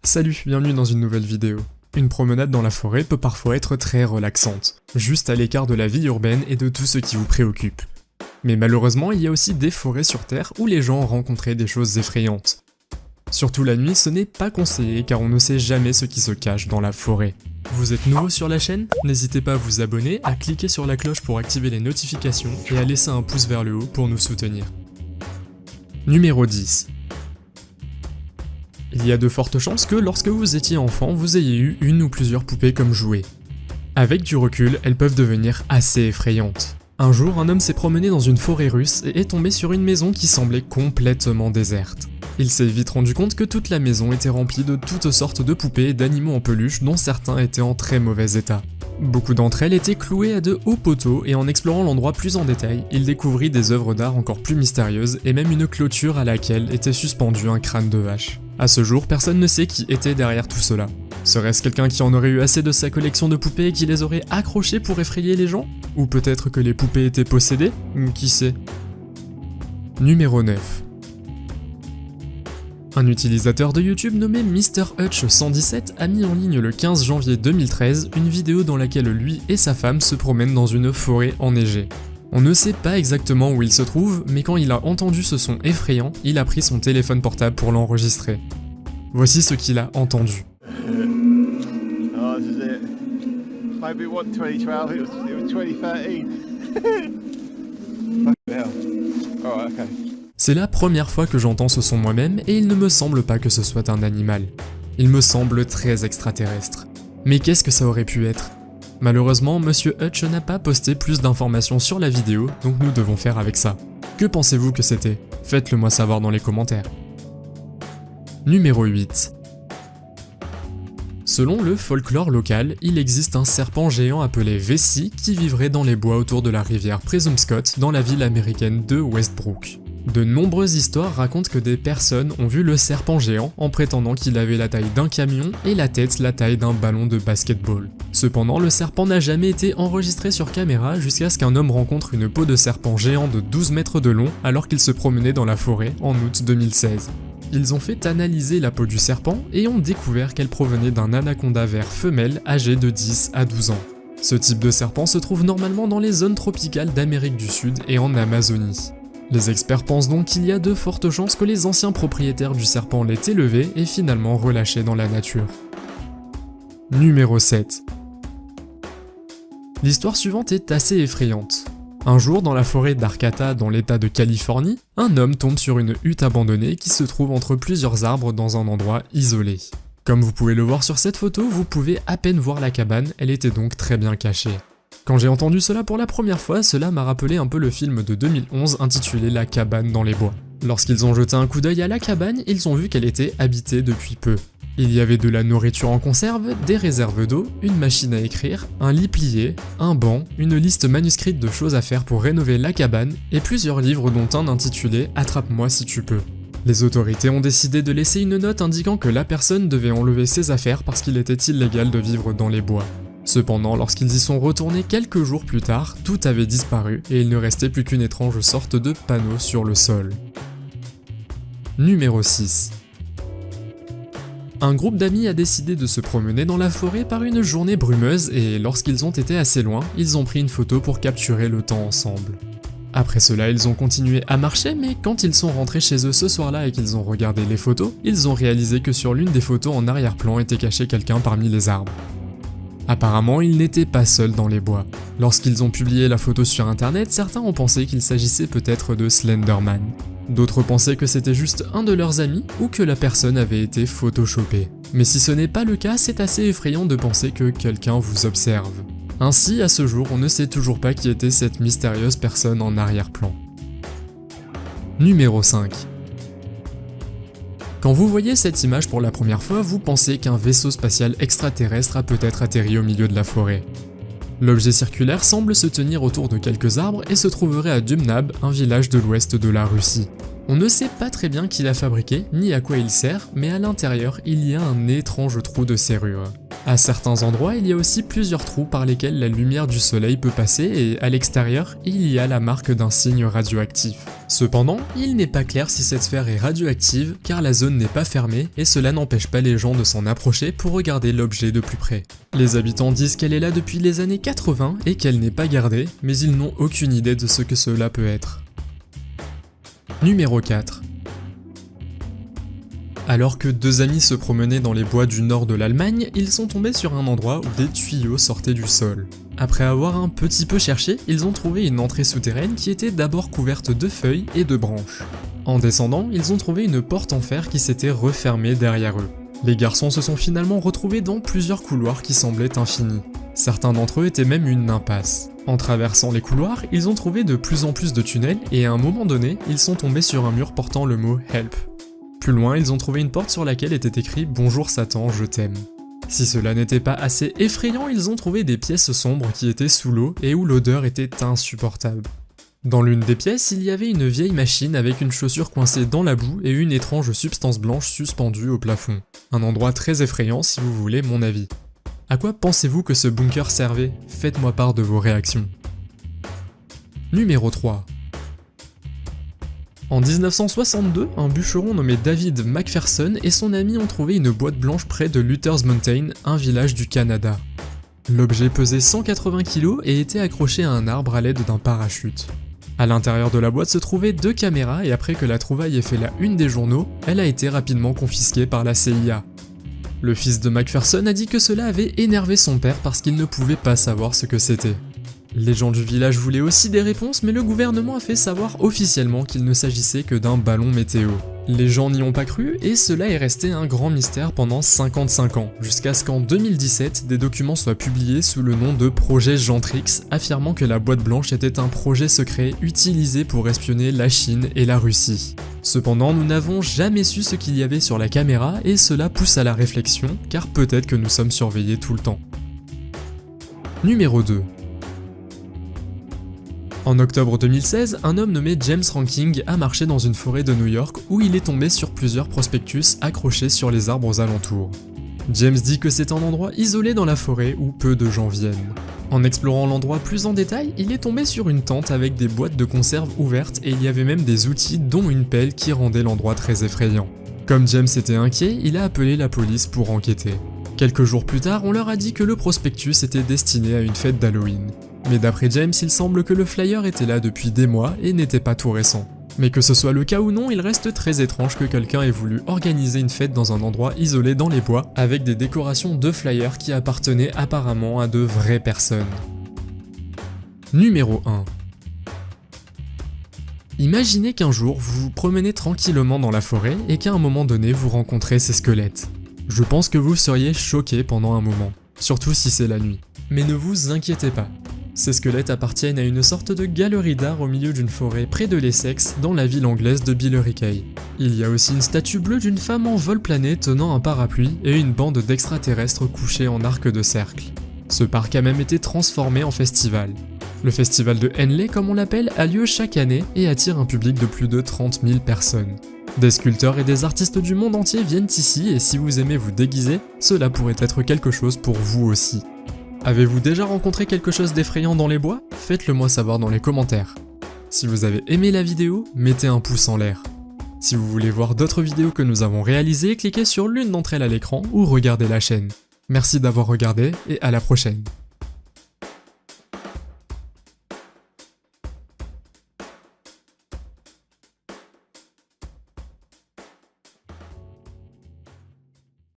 Salut, bienvenue dans une nouvelle vidéo. Une promenade dans la forêt peut parfois être très relaxante, juste à l'écart de la vie urbaine et de tout ce qui vous préoccupe. Mais malheureusement, il y a aussi des forêts sur Terre où les gens ont rencontré des choses effrayantes. Surtout la nuit, ce n'est pas conseillé car on ne sait jamais ce qui se cache dans la forêt. Vous êtes nouveau sur la chaîne? N'hésitez pas à vous abonner, à cliquer sur la cloche pour activer les notifications et à laisser un pouce vers le haut pour nous soutenir. Numéro 10. Il y a de fortes chances que lorsque vous étiez enfant, vous ayez eu une ou plusieurs poupées comme jouets. Avec du recul, elles peuvent devenir assez effrayantes. Un jour, un homme s'est promené dans une forêt russe et est tombé sur une maison qui semblait complètement déserte. Il s'est vite rendu compte que toute la maison était remplie de toutes sortes de poupées et d'animaux en peluche dont certains étaient en très mauvais état. Beaucoup d'entre elles étaient clouées à de hauts poteaux et en explorant l'endroit plus en détail, il découvrit des œuvres d'art encore plus mystérieuses et même une clôture à laquelle était suspendu un crâne de vache. À ce jour, personne ne sait qui était derrière tout cela. Serait-ce quelqu'un qui en aurait eu assez de sa collection de poupées et qui les aurait accrochées pour effrayer les gens? Ou peut-être que les poupées étaient possédées? Qui sait? Numéro 9. Un utilisateur de YouTube nommé MrHutch117 a mis en ligne le 15 janvier 2013 une vidéo dans laquelle lui et sa femme se promènent dans une forêt enneigée. On ne sait pas exactement où il se trouve, mais quand il a entendu ce son effrayant, il a pris son téléphone portable pour l'enregistrer. Voici ce qu'il a entendu. Oh, this is it. Maybe it wasn't 2012, it was 2013. Fucking hell. Alright, okay. C'est la première fois que j'entends ce son moi-même et il ne me semble pas que ce soit un animal. Il me semble très extraterrestre. Mais qu'est-ce que ça aurait pu être? Malheureusement, Monsieur Hutch n'a pas posté plus d'informations sur la vidéo, donc nous devons faire avec ça. Que pensez-vous que c'était? Faites-le moi savoir dans les commentaires. Numéro 8. Selon le folklore local, il existe un serpent géant appelé Vessi qui vivrait dans les bois autour de la rivière Presumpscot dans la ville américaine de Westbrook. De nombreuses histoires racontent que des personnes ont vu le serpent géant en prétendant qu'il avait la taille d'un camion et la tête la taille d'un ballon de basketball. Cependant, le serpent n'a jamais été enregistré sur caméra jusqu'à ce qu'un homme rencontre une peau de serpent géant de 12 mètres de long alors qu'il se promenait dans la forêt en août 2016. Ils ont fait analyser la peau du serpent et ont découvert qu'elle provenait d'un anaconda vert femelle âgé de 10 à 12 ans. Ce type de serpent se trouve normalement dans les zones tropicales d'Amérique du Sud et en Amazonie. Les experts pensent donc qu'il y a de fortes chances que les anciens propriétaires du serpent l'aient élevé et finalement relâché dans la nature. Numéro 7. L'histoire suivante est assez effrayante. Un jour, dans la forêt d'Arcata dans l'état de Californie, un homme tombe sur une hutte abandonnée qui se trouve entre plusieurs arbres dans un endroit isolé. Comme vous pouvez le voir sur cette photo, vous pouvez à peine voir la cabane, elle était donc très bien cachée. Quand j'ai entendu cela pour la première fois, cela m'a rappelé un peu le film de 2011 intitulé La cabane dans les bois. Lorsqu'ils ont jeté un coup d'œil à la cabane, ils ont vu qu'elle était habitée depuis peu. Il y avait de la nourriture en conserve, des réserves d'eau, une machine à écrire, un lit plié, un banc, une liste manuscrite de choses à faire pour rénover la cabane et plusieurs livres dont un intitulé « Attrape-moi si tu peux ». Les autorités ont décidé de laisser une note indiquant que la personne devait enlever ses affaires parce qu'il était illégal de vivre dans les bois. Cependant, lorsqu'ils y sont retournés quelques jours plus tard, tout avait disparu et il ne restait plus qu'une étrange sorte de panneau sur le sol. Numéro 6. Un groupe d'amis a décidé de se promener dans la forêt par une journée brumeuse et lorsqu'ils ont été assez loin, ils ont pris une photo pour capturer le temps ensemble. Après cela, ils ont continué à marcher, mais quand ils sont rentrés chez eux ce soir-là et qu'ils ont regardé les photos, ils ont réalisé que sur l'une des photos en arrière-plan était caché quelqu'un parmi les arbres. Apparemment, ils n'étaient pas seuls dans les bois. Lorsqu'ils ont publié la photo sur internet, certains ont pensé qu'il s'agissait peut-être de Slenderman. D'autres pensaient que c'était juste un de leurs amis ou que la personne avait été photoshopée. Mais si ce n'est pas le cas, c'est assez effrayant de penser que quelqu'un vous observe. Ainsi, à ce jour, on ne sait toujours pas qui était cette mystérieuse personne en arrière-plan. Numéro 5. Quand vous voyez cette image pour la première fois, vous pensez qu'un vaisseau spatial extraterrestre a peut-être atterri au milieu de la forêt. L'objet circulaire semble se tenir autour de quelques arbres et se trouverait à Dumnab, un village de l'ouest de la Russie. On ne sait pas très bien qui l'a fabriqué, ni à quoi il sert, mais à l'intérieur, il y a un étrange trou de serrure. À certains endroits, il y a aussi plusieurs trous par lesquels la lumière du soleil peut passer et à l'extérieur, il y a la marque d'un signe radioactif. Cependant, il n'est pas clair si cette sphère est radioactive car la zone n'est pas fermée et cela n'empêche pas les gens de s'en approcher pour regarder l'objet de plus près. Les habitants disent qu'elle est là depuis les années 80 et qu'elle n'est pas gardée, mais ils n'ont aucune idée de ce que cela peut être. Numéro 4. Alors que deux amis se promenaient dans les bois du nord de l'Allemagne, ils sont tombés sur un endroit où des tuyaux sortaient du sol. Après avoir un petit peu cherché, ils ont trouvé une entrée souterraine qui était d'abord couverte de feuilles et de branches. En descendant, ils ont trouvé une porte en fer qui s'était refermée derrière eux. Les garçons se sont finalement retrouvés dans plusieurs couloirs qui semblaient infinis. Certains d'entre eux étaient même une impasse. En traversant les couloirs, ils ont trouvé de plus en plus de tunnels et à un moment donné, ils sont tombés sur un mur portant le mot « Help ». Plus loin, ils ont trouvé une porte sur laquelle était écrit « Bonjour Satan, je t'aime ». Si cela n'était pas assez effrayant, ils ont trouvé des pièces sombres qui étaient sous l'eau et où l'odeur était insupportable. Dans l'une des pièces, il y avait une vieille machine avec une chaussure coincée dans la boue et une étrange substance blanche suspendue au plafond. Un endroit très effrayant si vous voulez mon avis. À quoi pensez-vous que ce bunker servait? Faites-moi part de vos réactions. Numéro 3. En 1962, un bûcheron nommé David McPherson et son ami ont trouvé une boîte blanche près de Luther's Mountain, un village du Canada. L'objet pesait 180 kg et était accroché à un arbre à l'aide d'un parachute. À l'intérieur de la boîte se trouvaient 2 caméras et après que la trouvaille ait fait la une des journaux, elle a été rapidement confisquée par la CIA. Le fils de McPherson a dit que cela avait énervé son père parce qu'il ne pouvait pas savoir ce que c'était. Les gens du village voulaient aussi des réponses, mais le gouvernement a fait savoir officiellement qu'il ne s'agissait que d'un ballon météo. Les gens n'y ont pas cru et cela est resté un grand mystère pendant 55 ans, jusqu'à ce qu'en 2017, des documents soient publiés sous le nom de projet Gentrix, affirmant que la boîte blanche était un projet secret utilisé pour espionner la Chine et la Russie. Cependant, nous n'avons jamais su ce qu'il y avait sur la caméra et cela pousse à la réflexion, car peut-être que nous sommes surveillés tout le temps. Numéro 2. En octobre 2016, un homme nommé James Ranking a marché dans une forêt de New York où il est tombé sur plusieurs prospectus accrochés sur les arbres aux alentours. James dit que c'est un endroit isolé dans la forêt où peu de gens viennent. En explorant l'endroit plus en détail, il est tombé sur une tente avec des boîtes de conserve ouvertes et il y avait même des outils dont une pelle qui rendait l'endroit très effrayant. Comme James était inquiet, il a appelé la police pour enquêter. Quelques jours plus tard, on leur a dit que le prospectus était destiné à une fête d'Halloween. Mais d'après James, il semble que le flyer était là depuis des mois et n'était pas tout récent. Mais que ce soit le cas ou non, il reste très étrange que quelqu'un ait voulu organiser une fête dans un endroit isolé dans les bois, avec des décorations de flyers qui appartenaient apparemment à de vraies personnes. Numéro 1. Imaginez qu'un jour, vous vous promenez tranquillement dans la forêt et qu'à un moment donné, vous rencontrez ces squelettes. Je pense que vous seriez choqué pendant un moment, surtout si c'est la nuit. Mais ne vous inquiétez pas. Ces squelettes appartiennent à une sorte de galerie d'art au milieu d'une forêt près de l'Essex, dans la ville anglaise de Billericay. Il y a aussi une statue bleue d'une femme en vol plané tenant un parapluie et une bande d'extraterrestres couchés en arc de cercle. Ce parc a même été transformé en festival. Le festival de Henley, comme on l'appelle, a lieu chaque année et attire un public de plus de 30 000 personnes. Des sculpteurs et des artistes du monde entier viennent ici et si vous aimez vous déguiser, cela pourrait être quelque chose pour vous aussi. Avez-vous déjà rencontré quelque chose d'effrayant dans les bois? Faites-le moi savoir dans les commentaires. Si vous avez aimé la vidéo, mettez un pouce en l'air. Si vous voulez voir d'autres vidéos que nous avons réalisées, cliquez sur l'une d'entre elles à l'écran ou regardez la chaîne. Merci d'avoir regardé et à la prochaine.